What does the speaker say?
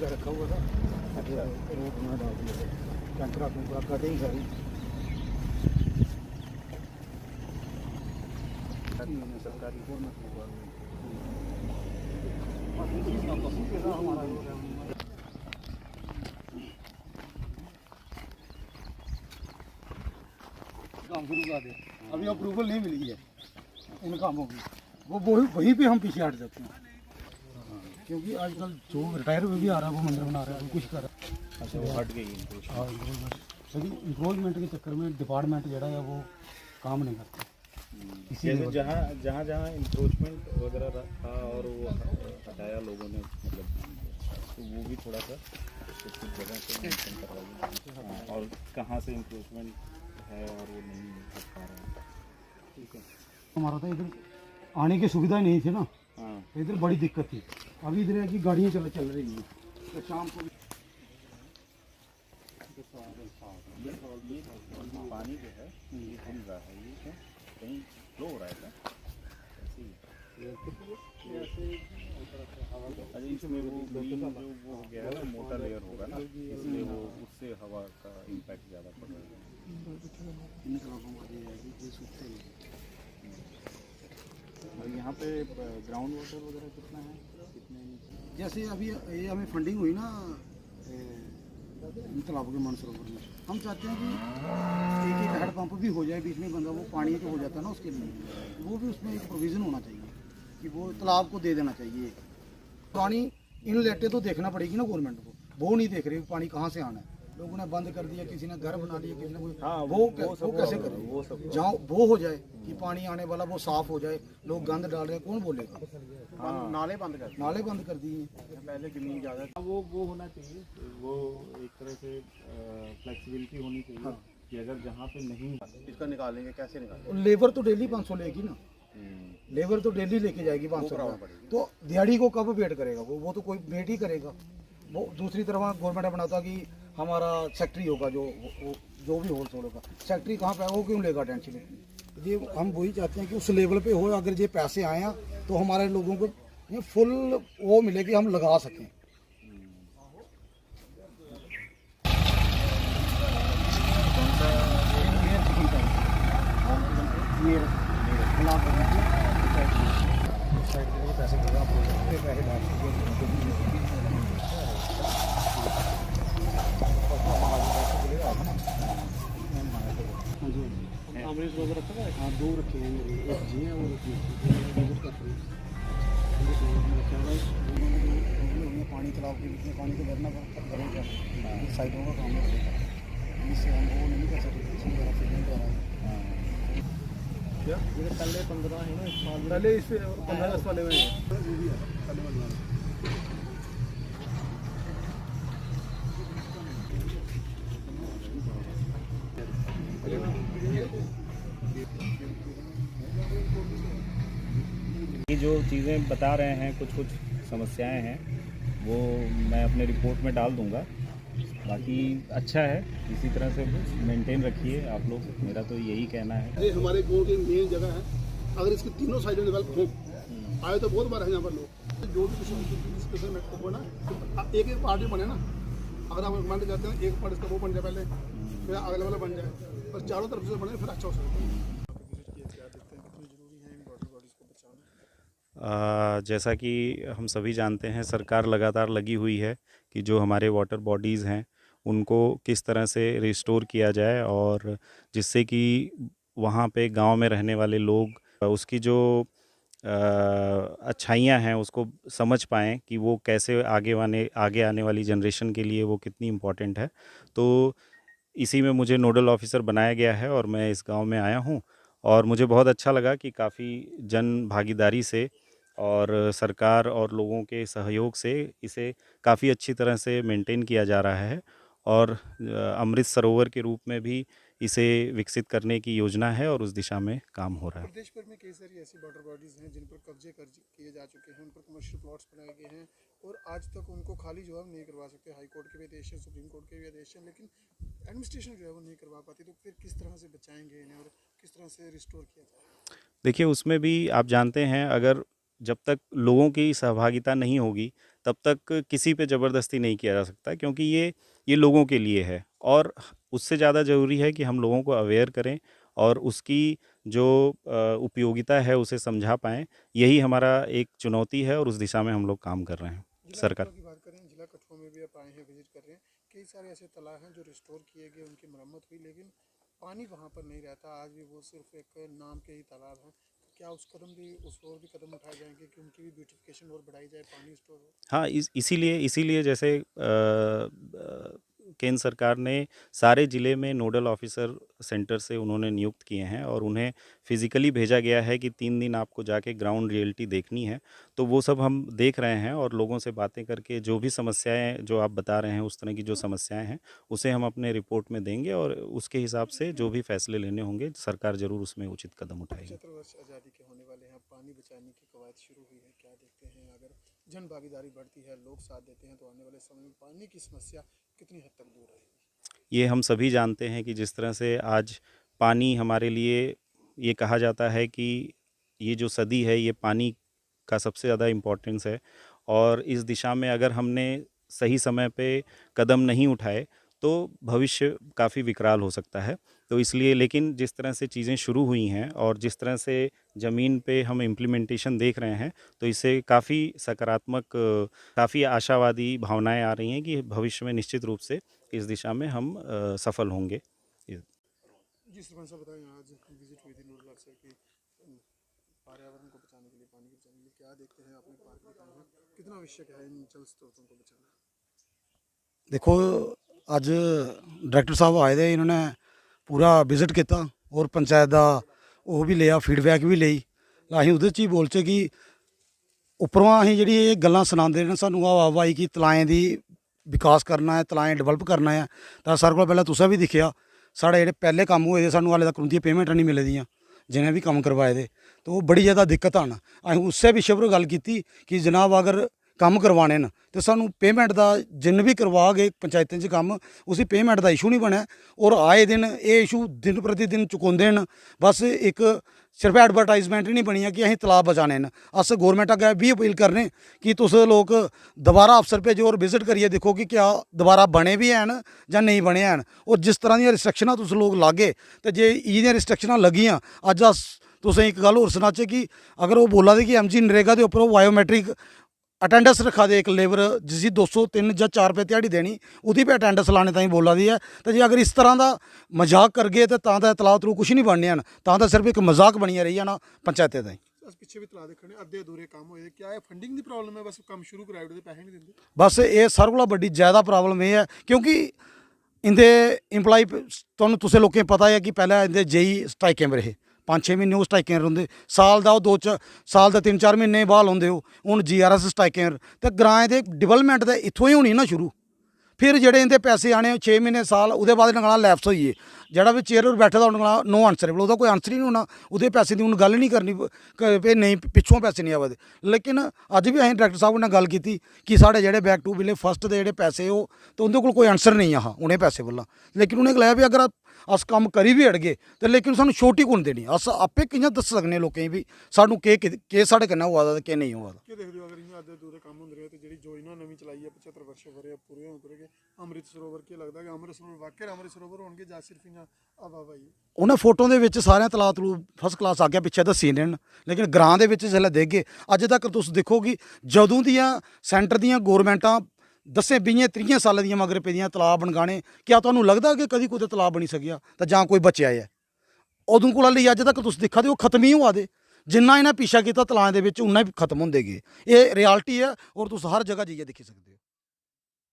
रखा हुआ था, रोड में डाल दिया, टंकरा टंकरा कटिंग सारी सरकारी काम शुरू कर दे। अभी अप्रूवल नहीं मिली है इन कामों की, वो वहीं पे हम पीछे हट जाते हैं, क्योंकि आजकल जो रिटायर हुए भी आ रहा है वो मंदिर बना रहा है, कुछ कर रहा है। अच्छा, वो हट गई हाँ, लेकिन इंक्रोचमेंट के चक्कर में डिपार्टमेंट जो है वो काम नहीं करता। जैसे जहाँ जहाँ इंक्रोचमेंट वगैरह था और वो हटाया लोगों ने, मतलब तो वो भी थोड़ा सा कुछ जगह पे मेंशन करवाइए, और कहाँ से इंक्रोचमेंट है और वो नहीं हट पा रहा है। ठीक है, हमारा तो इधर आने की सुविधा नहीं थी ना, हाँ इधर बड़ी दिक्कत थी। अभी इधर है कि गाड़ियाँ चल रही हैं, तो शाम को पानी जो है ये खुल रहा है, ये क्या कहीं फ्लो हो रहा है क्या? अरे इसमें वो ग्रीन जो वो हो गया है, मोटा लेयर होगा ना, इसलिए वो उससे हवा का इम्पैक्ट ज़्यादा पड़ रहा है। और यहाँ पे ग्राउंड वाटर वगैरह कितना है, कितने? जैसे अभी ये हमें फंडिंग हुई ना तालाब के मानसरोवर में, हम चाहते हैं कि एक हेड पंप भी हो जाए बीच में, बंदा वो पानी जो हो जाता है ना उसके लिए, वो भी उसमें एक प्रोविज़न होना चाहिए कि वो तालाब को दे देना चाहिए। पानी इनलेटें तो देखना पड़ेगी ना गवर्नमेंट को, वो नहीं देख रही पानी कहाँ से आना है। लोगों ने बंद कर दिया, किसी ने घर बना लिया, किसी ने कोई वो कैसे करे, जहाँ वो हो जाए कि पानी आने वाला वो साफ़ हो जाए। लोग गंद डाल रहे हैं, कौन बोलेगा? नाले बंद कर दिए पहले जमीन ज़्यादा, वो होना चाहिए, वो एक तरह से फ्लेक्सिबिलिटी होनी चाहिए कि अगर जहाँ पे नहीं इसका निकालेंगे, कैसे निकालेंगे? लेबर तो डेली 500 लेगी ना, लेबर तो डेली लेके जाएगी 500 रुपये, तो दिहाड़ी को कब वेट करेगा वो तो कोई वेट ही करेगा। वो दूसरी तरफ गवर्नमेंट ने बनाता कि हमारा सेक्रेटरी होगा, जो भी होल होगा, सेक्रेटरी कहाँ पे, वो क्यों लेगा टेंशन? ये हम वही चाहते हैं कि उस लेवल पे हो, अगर ये पैसे आए तो हमारे लोगों को ये फुल वो मिले कि हम लगा सकें। हाँ, 2 रखे हैं, एक जी है और पानी तालाब के बीच में पानी तो भरना भरेगा, साइडों का काम करेगा, इससे हम वो नहीं कर सकते। क्या ये पहले 15 है ना, पहले इस 15 अगस्त वाले में ये जो चीज़ें बता रहे हैं, कुछ समस्याएं हैं, वो मैं अपने रिपोर्ट में डाल दूंगा। बाकी अच्छा है, इसी तरह से मेंटेन रखिए आप लोग, मेरा तो यही कहना है। ये हमारे गाँव की मेन जगह है, अगर इसके तीनों साइडें डेवलप हो आए तो बहुत बार है यहाँ पर लोग, जो भी कुछ हो ना, एक एक पार्टी बने ना, अगर आप मान जाते हैं एक पार्टी इसका वो बन जाए पहले, फिर अगले वाला बन जाए, और चारों तरफ से बने, फिर अच्छा हो सकता है। जैसा कि हम सभी जानते हैं, सरकार लगातार लगी हुई है कि जो हमारे वाटर बॉडीज़ हैं उनको किस तरह से रिस्टोर किया जाए, और जिससे कि वहाँ पे गांव में रहने वाले लोग उसकी जो अच्छाइयाँ हैं उसको समझ पाएँ कि वो कैसे आगे आने वाली जनरेशन के लिए वो कितनी इम्पोर्टेंट है। तो इसी में मुझे नोडल ऑफिसर बनाया गया है और मैं इस गांव में आया हूं, और मुझे बहुत अच्छा लगा कि काफ़ी जन भागीदारी से और सरकार और लोगों के सहयोग से इसे काफ़ी अच्छी तरह से मेंटेन किया जा रहा है, और अमृत सरोवर के रूप में भी इसे विकसित करने की योजना है और उस दिशा में काम हो रहा है। प्रदेश भर में कई सारी ऐसी वाटर बॉडीज़ हैं जिन पर कब्जे किए जा चुके हैं, उन पर कमर्शियल प्लॉट्स बनाए गए हैं और आज तक उनको खाली जो है नहीं करवा सकते। हाई कोर्ट के भी आदेश हैं, सुप्रीम कोर्ट के भी आदेश हैं, लेकिन एडमिनिस्ट्रेशन जो है वो नहीं करवा पाती। तो फिर किस तरह से बचाएंगे इन्हें और किस तरह से रिस्टोर किया जाए? देखिए, उसमें भी आप जानते हैं, अगर जब तक लोगों की सहभागिता नहीं होगी तब तक किसी पे ज़बरदस्ती नहीं किया जा सकता, क्योंकि ये लोगों के लिए है। और उससे ज़्यादा ज़रूरी है कि हम लोगों को अवेयर करें और उसकी जो उपयोगिता है उसे समझा पाएँ। यही हमारा एक चुनौती है और उस दिशा में हम लोग काम कर रहे हैं। जिला सरकार कठुआ की बात करें, जिला कठुआ में भी आप आए हैं, विजिट कर रहे हैं, कई सारे ऐसे तालाब हैं जो रिस्टोर किए गए, उनकी मरम्मत हुई, लेकिन पानी वहाँ पर नहीं रहता। आज भी वो सिर्फ एक नाम के ही तालाब हैं। तो क्या उस और भी कदम उठाए जाएंगे कि उनकी भी ब्यूटिफिकेशन और बढ़ाई जाए, पानी स्टोर हो? हाँ, इसीलिए जैसे केंद्र सरकार ने सारे ज़िले में नोडल ऑफिसर सेंटर से उन्होंने नियुक्त किए हैं और उन्हें फिज़िकली भेजा गया है कि 3 दिन आपको जाके ग्राउंड रियलिटी देखनी है। तो वो सब हम देख रहे हैं और लोगों से बातें करके जो भी समस्याएँ जो आप बता रहे हैं, उस तरह की जो समस्याएँ हैं, उसे हम अपने रिपोर्ट में देंगे और उसके हिसाब से जो भी फैसले लेने होंगे, सरकार ज़रूर उसमें उचित कदम उठाएगी। 75 वर्ष आज़ादी के होने वाले हैं, पानी बचाने की कवायद शुरू हुई है। क्या देखते हैं, अगर जन भागीदारी बढ़ती है, लोग साथ देते हैं, तो आने वाले समय में पानी की समस्या कितनी हद तक दूर रहेगी? ये हम सभी जानते हैं कि जिस तरह से आज पानी हमारे लिए, ये कहा जाता है कि ये जो सदी है ये पानी का सबसे ज़्यादा इम्पोर्टेंस है और इस दिशा में अगर हमने सही समय पे कदम नहीं उठाए तो भविष्य काफ़ी विकराल हो सकता है। तो इसलिए, लेकिन जिस तरह से चीज़ें शुरू हुई हैं और जिस तरह से ज़मीन पे हम इम्प्लीमेंटेशन देख रहे हैं, तो इससे काफ़ी सकारात्मक, काफ़ी आशावादी भावनाएं आ रही हैं कि भविष्य में निश्चित रूप से इस दिशा में हम सफल होंगे। जी सरपंच साहब बताएं, आज विजिट हुई थी नोडल अफसर की पर्यावरण को बचाने के लिए, पानी को बचाने के लिए, क्या देखते हैं आपने पार्क में काम है, कितना आवश्यक है इन जल स्रोतों को बचाना? देखो, ਅੱਜ ਡਾਇਰੈਕਟਰ ਸਾਹਿਬ ਆਏ ਦੇ, ਇਹਨਾਂ ਨੇ ਪੂਰਾ ਵਿਜ਼ਿਟ ਕੀਤਾ ਔਰ ਪੰਚਾਇਤ ਦਾ ਉਹ ਵੀ ਲਿਆ, ਫੀਡਬੈਕ ਵੀ ਲਈ। ਅਸੀਂ ਉਹਦੇ 'ਚ ਹੀ ਬੋਲ 'ਚ ਕਿ ਉੱਪਰੋਂ ਅਸੀਂ ਜਿਹੜੀ ਇਹ ਗੱਲਾਂ ਸੁਣਾਉਂਦੇ ਨੇ ਸਾਨੂੰ ਆਵਾਜਾਈ ਕਿ ਤਲਾਏਂ ਦੀ ਵਿਕਾਸ ਕਰਨਾ ਹੈ, ਤਲਾਏਂ ਡਿਵੈਲਪ ਕਰਨਾ ਹੈ, ਤਾਂ ਸਾਰਿਆਂ ਕੋਲ ਪਹਿਲਾਂ ਤੁਸੀਂ ਵੀ ਦਿਖਿਆ साढ़े ਜਿਹੜੇ ਪਹਿਲੇ ਕੰਮ ਹੋਏ ਦੇ ਸਾਨੂੰ ਹਾਲੇ ਤੱਕ ਉਹਦੀਆਂ ਪੇਮੈਂਟਾਂ ਨਹੀਂ ਮਿਲਦੀਆਂ जिन्हें भी काम करवाए दे। तो वो बड़ी ज़्यादा दिक्कत आना। अं उससे विषय पर गल की कि जनाब अगर काम करवाने न तो सानू पेमेंट का जिन भी करवा गए पंचायतें च काम, उसी पेमेंट का इशू नहीं बनया और आए दिन ये इशू दिन प्रति दिन चुकाते हैं। बस एक सिर्फ एडवरटाइजमेंट ही नहीं बनी है कि अं तलाब बचाने न। अस गौरमेंट अगर भी अपील करने कि तुस लोग दोबारा अफसर भेजो और विजिट करिए देखो कि क्या दोबारा बने भी हैं या नहीं बने हैं। और जिस तरह दी रिस्ट्रिक्शनां तुस लोग लागे तो जे इहदियां रिस्ट्रिक्शनां लगियां, अज अस तुसें एक गल होर सनाचे कि अगर वो बोला दे कि MG नरेगा के उपर बायोमैट्रिक अटेंडेंस रखा दे, एक लेबर जिसकी 203 या 4 रुपये दिहाड़ी देनी उदी पे अटेंडेंस लाने ताईं बोला दी है। तो जे अगर इस तरह का मजाक कर गए तो तलाब तलू कुछ नहीं बनने हैं, तो सिर्फ एक मजाक बनिया रही है ना पंचायतें ताईं। पिछे भी तलाब देखने अद्धे अधूरे काम होए, क्या है फंडिंग की प्रॉब्लम है? बस काम शुरू कराए उहदे पैसे नहीं दिंदे। बस ये सारे कोला बड़ी ज़्यादा प्रॉब्लम ये है क्योंकि इंदे इंपलाई तुसें लोकें पता है कि पहले इंदे जेई स्ट्राइकें पर रहे 5-6 महीने वो स्ट्राइकें होंदे, साल का 3-4 महीने बहाल होंदे हो। हुण GRS स्ट्राइकें तो ग्राएं दे डिवेलपमेंट तो इत्थों ही होनी ना शुरू। फिर जेडे इंदे पैसे आने 6 महीने साल उहदे बाद इन्हां लैप्स होई जेड़ा भी चेयर पर बैठे दा उन्हां नो आंसरेबल, उहदा कोई आंसर ही नहीं होना। उहदे पैसे दी हुण गल नहीं करनी भी नहीं पिछों पैसे नहीं आवा दे। लेकिन अज भी असीं डायरैक्टर साहब ने गल की कि साढ़े जेडे बैक टू विलेज फस्ट दे जेडे पैसे हो तो उंदे कोल कोई आंसर नहीं हा उन्हें पैसे बोला। लेकिन उन्हें गलाया भी अगर अस काम करी भी अड़ गए तो लेकिन सानू छोटी कुन देनी, अस आपे कि'यां दस सकने लोकें भी सानू के साढ़े कन्नै होआ दा ते केह् नेईं होआ दा। क्या देखते हो अगर इ'यां अद्धे अधूरे काम होंदे रहे तो जी योजना नवीं चलाई है 75 वर्ष पूरे होंदे गए अमृत सरोवर, क्या लगता है कि अमृत सरोवर वाकई अमृत सरोवर होणगे जां सिर्फ इ'यां हवा-हवाई? उन्हें फोटो के विच सारे तलाब तलू फस्ट क्लास आगे पिछे दस्सी ने, लेकिन ग्रां दे विच जिसलै देखगे अज तक तुस देखो कि जदों दियां सेंटर दियां गौरमेंटां 10-20-30 साल दियां मगर पेदियां तलाब बनगाने, क्या तुहानूं लगदा कि कदी कुतै तलाब बनी सकिया तो जां कोई बचया है? उदों कोला लेइयै अज तक तुस दिक्खा दे ओह् खत्म ही होआ दे। जिन्ना इन्हें पीछा कीता तलाएं दे विच उन्ना ही खत्म होंदे गए। ये रियलिटी है और तुस हर जगह जाइयै दिक्खी सकदे हो।